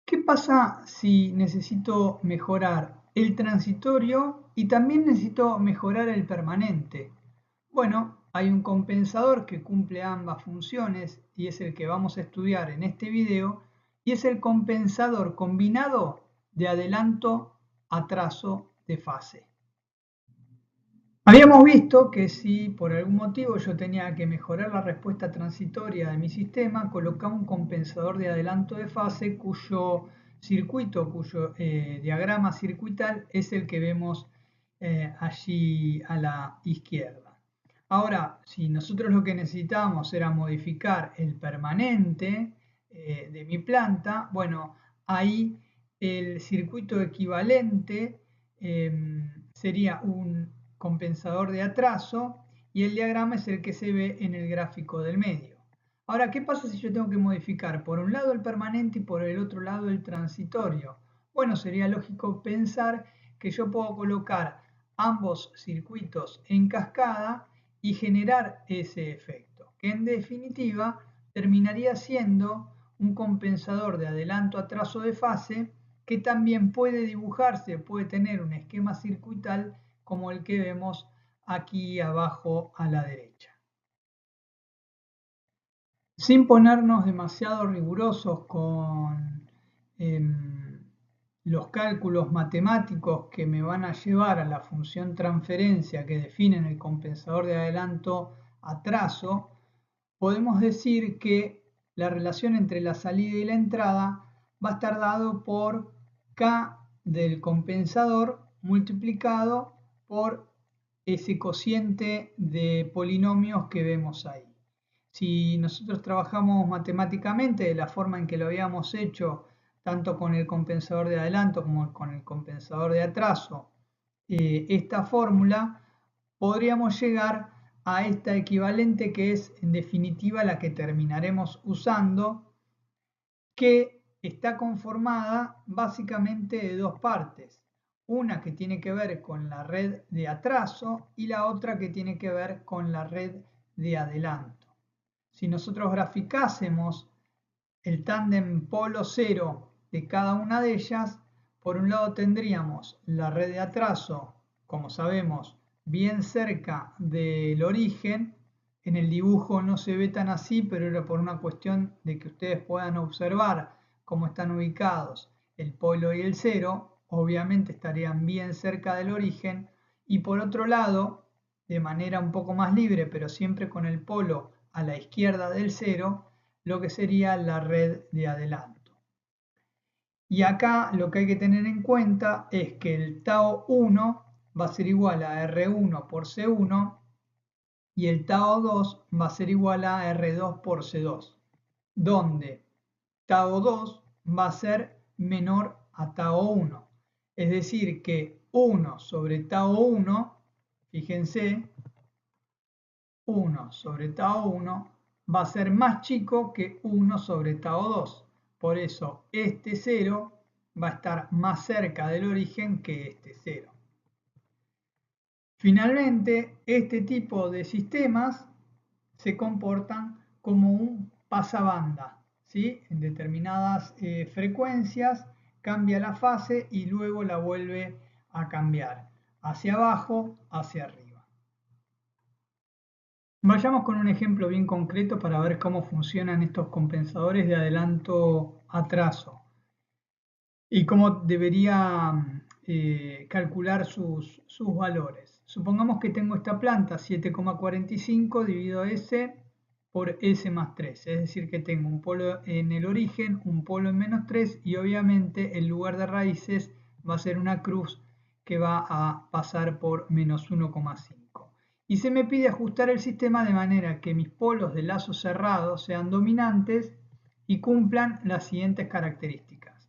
¿Qué pasa si necesito mejorar el transitorio y también necesito mejorar el permanente? Bueno, hay un compensador que cumple ambas funciones y es el que vamos a estudiar en este video y es el compensador combinado de adelanto-atraso de fase. Habíamos visto que si por algún motivo yo tenía que mejorar la respuesta transitoria de mi sistema, colocaba un compensador de adelanto de fase cuyo circuito, cuyo diagrama circuital es el que vemos allí a la izquierda. Ahora, si nosotros lo que necesitábamos era modificar el permanente de mi planta, bueno, ahí el circuito equivalente sería un compensador de atraso y el diagrama es el que se ve en el gráfico del medio. Ahora, ¿qué pasa si yo tengo que modificar por un lado el permanente y por el otro lado el transitorio? Bueno, sería lógico pensar que yo puedo colocar ambos circuitos en cascada y generar ese efecto, que en definitiva terminaría siendo un compensador de adelanto-atraso de fase que también puede dibujarse, puede tener un esquema circuital como el que vemos aquí abajo a la derecha. Sin ponernos demasiado rigurosos con los cálculos matemáticos que me van a llevar a la función transferencia que definen el compensador de adelanto-atraso, podemos decir que la relación entre la salida y la entrada va a estar dado por K del compensador multiplicado por ese cociente de polinomios que vemos ahí. Si nosotros trabajamos matemáticamente de la forma en que lo habíamos hecho, tanto con el compensador de adelanto como con el compensador de atraso, esta fórmula, podríamos llegar a esta equivalente que es en definitiva la que terminaremos usando, que está conformada básicamente de dos partes. Una que tiene que ver con la red de atraso y la otra que tiene que ver con la red de adelanto. Si nosotros graficásemos el tándem polo cero de cada una de ellas, por un lado tendríamos la red de atraso, como sabemos, bien cerca del origen. En el dibujo no se ve tan así, pero era por una cuestión de que ustedes puedan observar cómo están ubicados el polo y el cero. Obviamente estarían bien cerca del origen. Y por otro lado, de manera un poco más libre, pero siempre con el polo a la izquierda del cero, lo que sería la red de adelanto. Y acá lo que hay que tener en cuenta es que el tau 1 va a ser igual a R1 por C1 y el tau 2 va a ser igual a R2 por C2, donde tau 2 va a ser menor a tau 1. Es decir, que 1 sobre tau 1, fíjense, 1 sobre tau 1 va a ser más chico que 1 sobre tau 2. Por eso este 0 va a estar más cerca del origen que este 0. Finalmente, este tipo de sistemas se comportan como un pasabanda, ¿sí? En determinadas frecuencias cambia la fase y luego la vuelve a cambiar hacia abajo, hacia arriba. Vayamos con un ejemplo bien concreto para ver cómo funcionan estos compensadores de adelanto-atraso y cómo debería calcular sus valores. Supongamos que tengo esta planta 7,45 dividido S por S más 3, es decir que tengo un polo en el origen, un polo en menos 3 y obviamente el lugar de raíces va a ser una cruz que va a pasar por menos 1,5. Y se me pide ajustar el sistema de manera que mis polos de lazo cerrado sean dominantes y cumplan las siguientes características.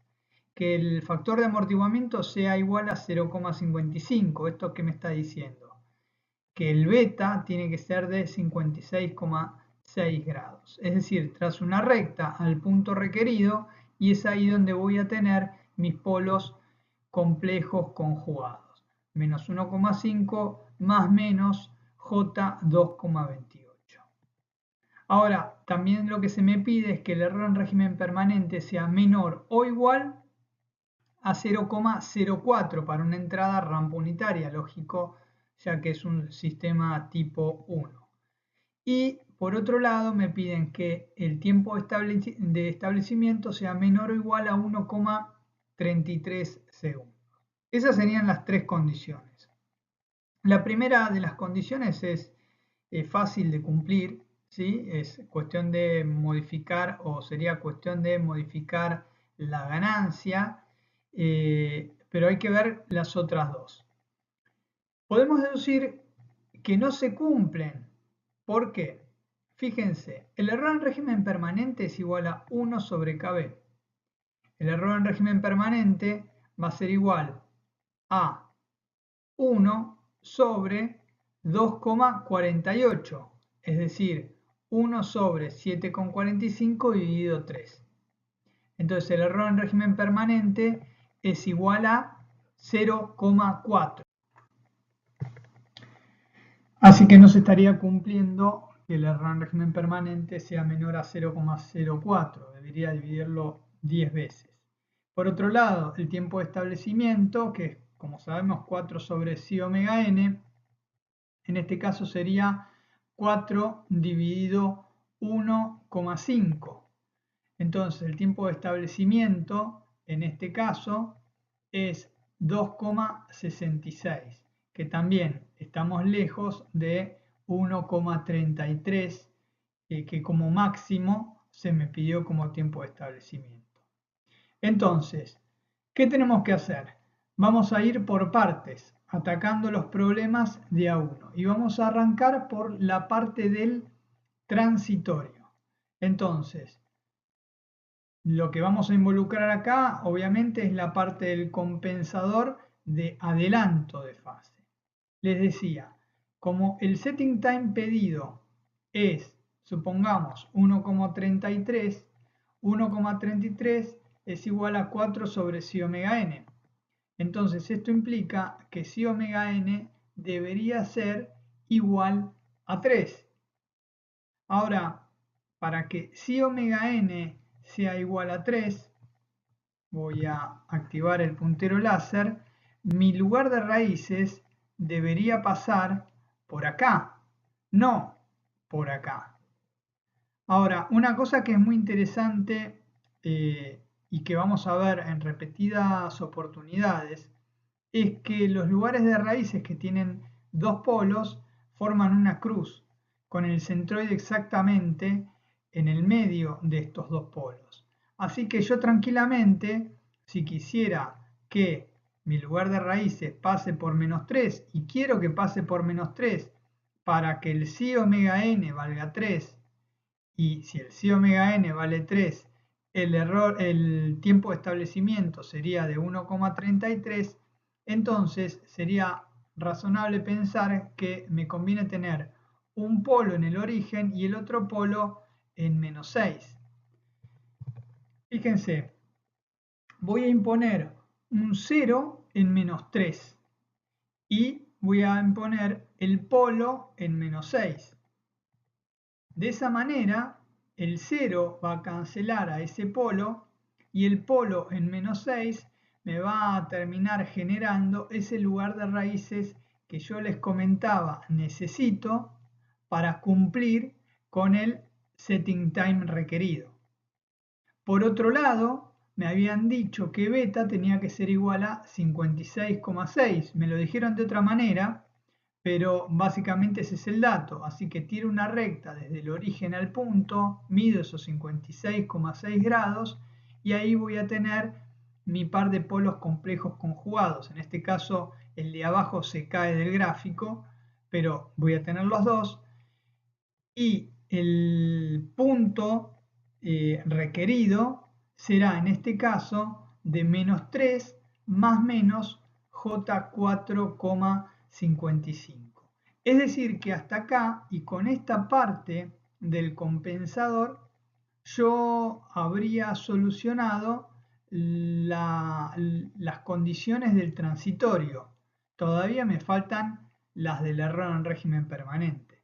Que el factor de amortiguamiento sea igual a 0,55, esto que me está diciendo. Que el beta tiene que ser de 56,6 grados. Es decir, trazo una recta al punto requerido y es ahí donde voy a tener mis polos complejos conjugados. Menos 1,5 más menos J2,28. Ahora, también lo que se me pide es que el error en régimen permanente sea menor o igual a 0,04 para una entrada rampa unitaria, lógico, ya que es un sistema tipo 1. Y por otro lado me piden que el tiempo de establecimiento sea menor o igual a 1,33 segundos. Esas serían las tres condiciones. La primera de las condiciones es fácil de cumplir, ¿sí? Es cuestión de modificar o sería cuestión de modificar la ganancia, pero hay que ver las otras dos. Podemos deducir que no se cumplen. ¿Por qué? Fíjense, el error en régimen permanente es igual a 1 sobre KB. El error en régimen permanente va a ser igual a 1 sobre 2,48, es decir, 1 sobre 7,45 dividido 3. Entonces el error en régimen permanente es igual a 0,4. Así que no se estaría cumpliendo que el error en régimen permanente sea menor a 0,04. Debería dividirlo 10 veces. Por otro lado, el tiempo de establecimiento, que es, como sabemos, 4 sobre psi omega n, en este caso sería 4 dividido 1,5. Entonces el tiempo de establecimiento en este caso es 2,66, que también estamos lejos de 1,33 que como máximo se me pidió como tiempo de establecimiento. Entonces, ¿qué tenemos que hacer? Vamos a ir por partes, atacando los problemas de a uno. Y vamos a arrancar por la parte del transitorio. Entonces, lo que vamos a involucrar acá, obviamente, es la parte del compensador de adelanto de fase. Les decía, como el setting time pedido es, supongamos, 1,33, 1,33 es igual a 4 sobre psi omega n. Entonces esto implica que psi omega n debería ser igual a 3. Ahora, para que psi omega n sea igual a 3, voy a activar el puntero láser, mi lugar de raíces debería pasar por acá, no por acá. Ahora, una cosa que es muy interesante y que vamos a ver en repetidas oportunidades es que los lugares de raíces que tienen dos polos forman una cruz con el centroide exactamente en el medio de estos dos polos. Así que yo tranquilamente, si quisiera que mi lugar de raíces pase por menos 3 y quiero que pase por menos 3 para que el psi omega n valga 3 y si el psi omega n vale 3, el tiempo de establecimiento sería de 1,33, entonces sería razonable pensar que me conviene tener un polo en el origen y el otro polo en menos 6. Fíjense, voy a imponer un 0 en menos 3 y voy a imponer el polo en menos 6. De esa manera, el 0 va a cancelar a ese polo y el polo en menos 6 me va a terminar generando ese lugar de raíces que yo les comentaba necesito para cumplir con el setting time requerido. Por otro lado, me habían dicho que beta tenía que ser igual a 56,6. Me lo dijeron de otra manera, pero básicamente ese es el dato. Así que tiro una recta desde el origen al punto, mido esos 56,6 grados y ahí voy a tener mi par de polos complejos conjugados. En este caso, el de abajo se cae del gráfico, pero voy a tener los dos. Y el punto requerido será en este caso de menos 3 más menos J4,55. Es decir que hasta acá y con esta parte del compensador yo habría solucionado las condiciones del transitorio. Todavía me faltan las del error en régimen permanente.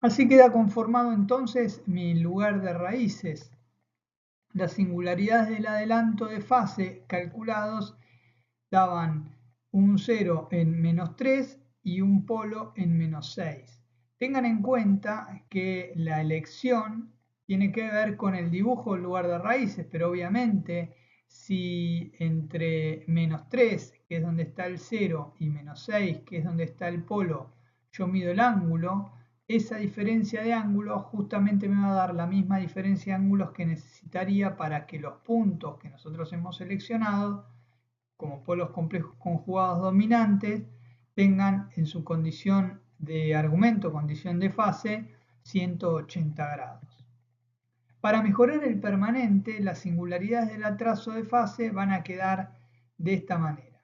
Así queda conformado entonces mi lugar de raíces. Las singularidades del adelanto de fase calculados daban un 0 en -3 y un polo en -6. Tengan en cuenta que la elección tiene que ver con el dibujo del lugar de raíces, pero obviamente si entre -3, que es donde está el 0, y -6, que es donde está el polo, yo mido el ángulo, esa diferencia de ángulos justamente me va a dar la misma diferencia de ángulos que necesitaría para que los puntos que nosotros hemos seleccionado como polos complejos conjugados dominantes tengan en su condición de argumento, condición de fase, 180 grados. Para mejorar el permanente, las singularidades del trazo de fase van a quedar de esta manera.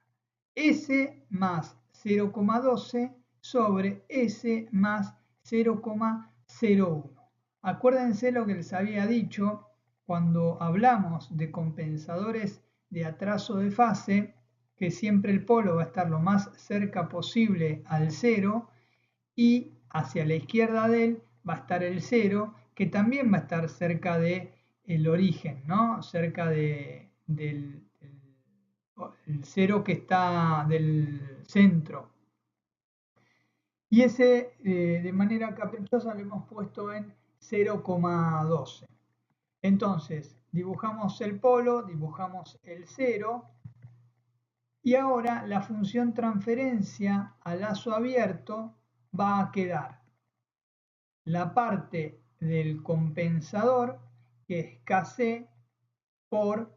S más 0,12 sobre S más 0,01. Acuérdense lo que les había dicho cuando hablamos de compensadores de atraso de fase, que siempre el polo va a estar lo más cerca posible al 0 y hacia la izquierda de él va a estar el 0, que también va a estar cerca del origen, ¿no? Cerca del el 0 que está del centro. Y ese de manera caprichosa lo hemos puesto en 0,12. Entonces, dibujamos el polo, dibujamos el 0, y ahora la función transferencia a lazo abierto va a quedar la parte del compensador, que es Kc por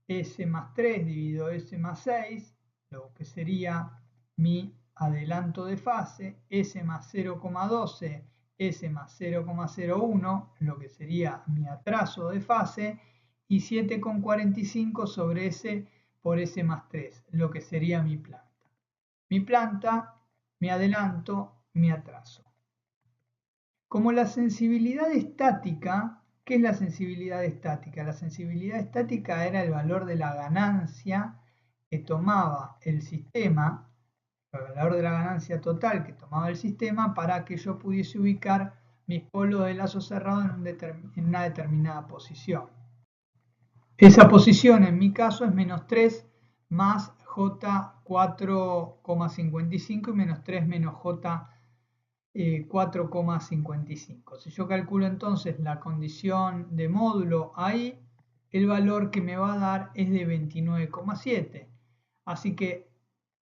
S más 3 dividido S más 6, lo que sería mi adelanto de fase, S más 0,12, S más 0,01, lo que sería mi atraso de fase, y 7,45 sobre S por S más 3, lo que sería mi planta. Mi planta, mi adelanto, mi atraso. Como la sensibilidad estática, ¿qué es la sensibilidad estática? La sensibilidad estática era el valor de la ganancia que tomaba el sistema, el valor de la ganancia total que tomaba el sistema para que yo pudiese ubicar mis polos de lazo cerrado en una determinada posición. Esa posición en mi caso es -3 más J4,55 y -3 menos J 4,55. Si yo calculo entonces la condición de módulo ahí, el valor que me va a dar es de 29,7. Así que,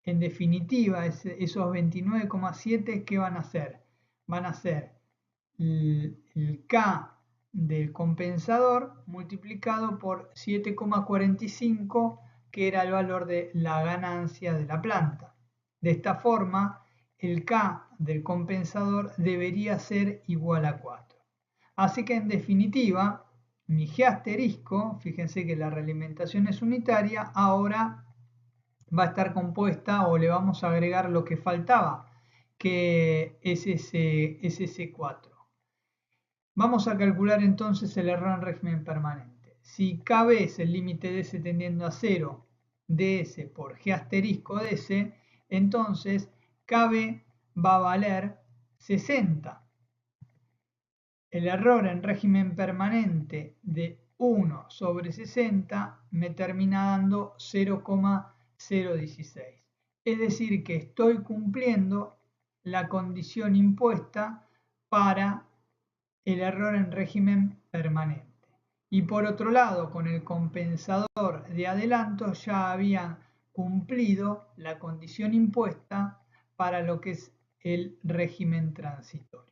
en definitiva, esos 29,7, ¿qué van a ser? Van a ser el K del compensador multiplicado por 7,45, que era el valor de la ganancia de la planta. De esta forma, el K del compensador debería ser igual a 4. Así que en definitiva, mi G asterisco, fíjense que la realimentación es unitaria, ahora va a estar compuesta o le vamos a agregar lo que faltaba, que es ese 4. Vamos a calcular entonces el error en régimen permanente. Si KB es el límite de S tendiendo a 0 de S por G asterisco de S, entonces KB va a valer 60. El error en régimen permanente de 1 sobre 60 me termina dando 0,016. Es decir, que estoy cumpliendo la condición impuesta para el error en régimen permanente. Y por otro lado, con el compensador de adelanto ya habían cumplido la condición impuesta para lo que es el régimen transitorio.